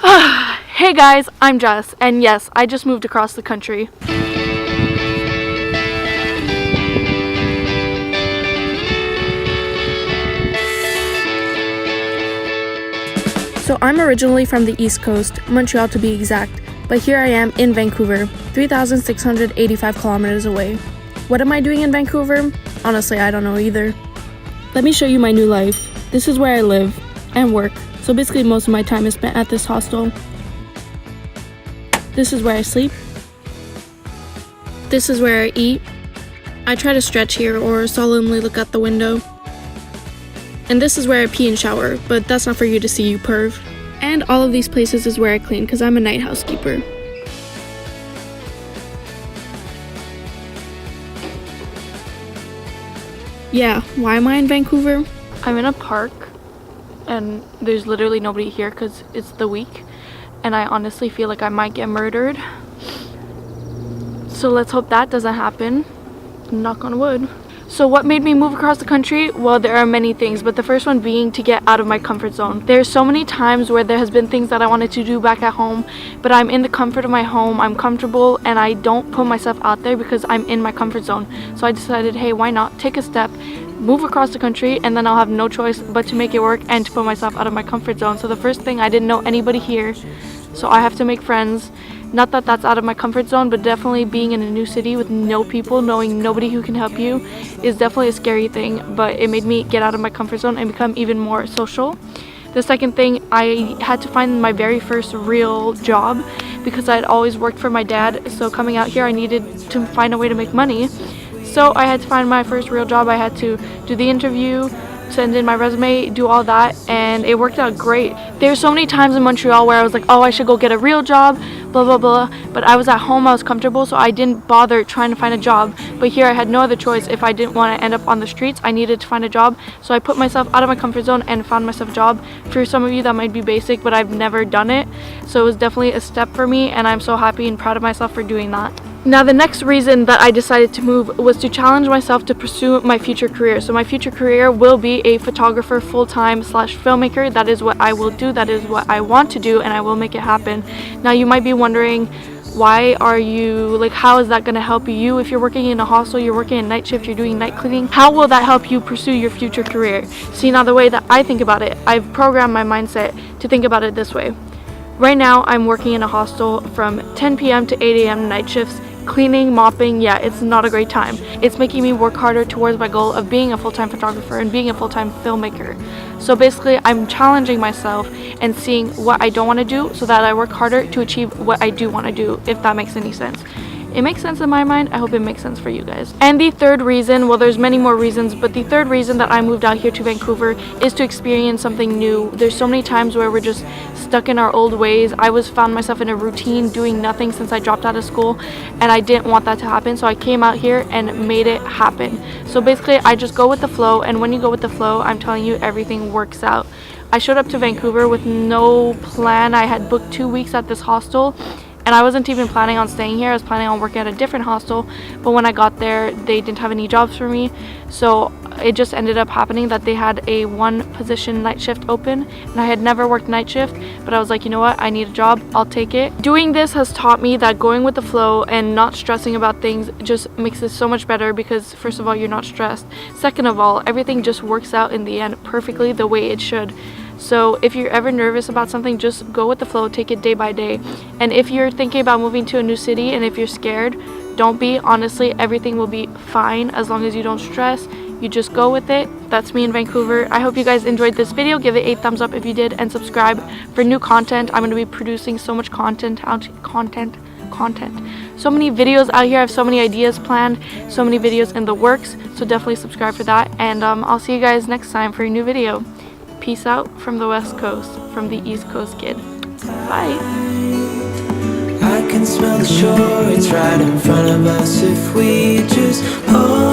Hey guys, I'm Jess, and yes, I just moved across the country. So I'm originally from the East Coast, Montreal to be exact, but here I am in Vancouver, 3,685 kilometers away. What am I doing in Vancouver? Honestly, I don't know either. Let me show you my new life. This is where I live and work, so basically most of my time is spent at this hostel. This is where I sleep. This is where I eat. I try to stretch here or solemnly look out the window. And this is where I pee and shower, but that's not for you to see, you perv. And all of these places is where I clean, because I'm a night housekeeper. Yeah, why am I in Vancouver? I'm in a park, and there's literally nobody here because it's the week, and I honestly feel like I might get murdered. So let's hope that doesn't happen. Knock on wood. So what made me move across the country? Well, there are many things, but the first one being to get out of my comfort zone. There's so many times where there has been things that I wanted to do back at home, but I'm in the comfort of my home, I'm comfortable, and I don't put myself out there because I'm in my comfort zone. So I decided, hey, why not take a step, move across the country, and then I'll have no choice but to make it work and to put myself out of my comfort zone. So the first thing, I didn't know anybody here, so I have to make friends. Not that that's out of my comfort zone, but definitely being in a new city with no people, knowing nobody who can help you is definitely a scary thing, but it made me get out of my comfort zone and become even more social. The second thing, I had to find my very first real job because I had always worked for my dad, so coming out here I needed to find a way to make money. So I had to find my first real job. I had to do the interview, send in my resume, do all that, and it worked out great. There's so many times in Montreal where I was like, oh, I should go get a real job, blah blah blah, but I was at home, I was comfortable, so I didn't bother trying to find a job. But here I had no other choice. If I didn't want to end up on the streets, I needed to find a job, so I put myself out of my comfort zone and found myself a job. For some of you that might be basic, but I've never done it, so it was definitely a step for me, and I'm so happy and proud of myself for doing that. Now, the next reason that I decided to move was to challenge myself to pursue my future career. So my future career will be a photographer full-time / filmmaker. That is what I will do. That is what I want to do, and I will make it happen. Now, you might be wondering, why are you, like, how is that going to help you? If you're working in a hostel, you're working a night shift, you're doing night cleaning, how will that help you pursue your future career? See, now the way that I think about it, I've programmed my mindset to think about it this way. Right now, I'm working in a hostel from 10 p.m. to 8 a.m. night shifts. Cleaning, mopping, yeah, it's not a great time. It's making me work harder towards my goal of being a full-time photographer and being a full-time filmmaker. So basically, I'm challenging myself and seeing what I don't want to do so that I work harder to achieve what I do want to do, if that makes any sense. It makes sense in my mind. I hope it makes sense for you guys. And the third reason, well, there's many more reasons, but the third reason that I moved out here to Vancouver is to experience something new. There's so many times where we're just stuck in our old ways. I found myself in a routine doing nothing since I dropped out of school, and I didn't want that to happen, so I came out here and made it happen. So basically, I just go with the flow, and when you go with the flow, I'm telling you, everything works out. I showed up to Vancouver with no plan. I had booked 2 weeks at this hostel, and I wasn't even planning on staying here. I was planning on working at a different hostel, but when I got there, they didn't have any jobs for me. So it just ended up happening that they had a 1-position night shift open, and I had never worked night shift, but I was like, you know what, I need a job, I'll take it. Doing this has taught me that going with the flow and not stressing about things just makes it so much better, because first of all, you're not stressed. Second of all, everything just works out in the end perfectly the way it should. So if you're ever nervous about something, just go with the flow, take it day by day. And if you're thinking about moving to a new city and if you're scared, don't be. Honestly, everything will be fine as long as you don't stress. You just go with it. That's me in Vancouver. I hope you guys enjoyed this video. Give it a thumbs up if you did, and subscribe for new content. I'm going to be producing so much content. So many videos out here. I have so many ideas planned, so many videos in the works, so definitely subscribe for that, and I'll see you guys next time for a new video. Peace out from the West Coast, from the East Coast kid. Bye. I can smell the shore, it's right in front of us if we just hold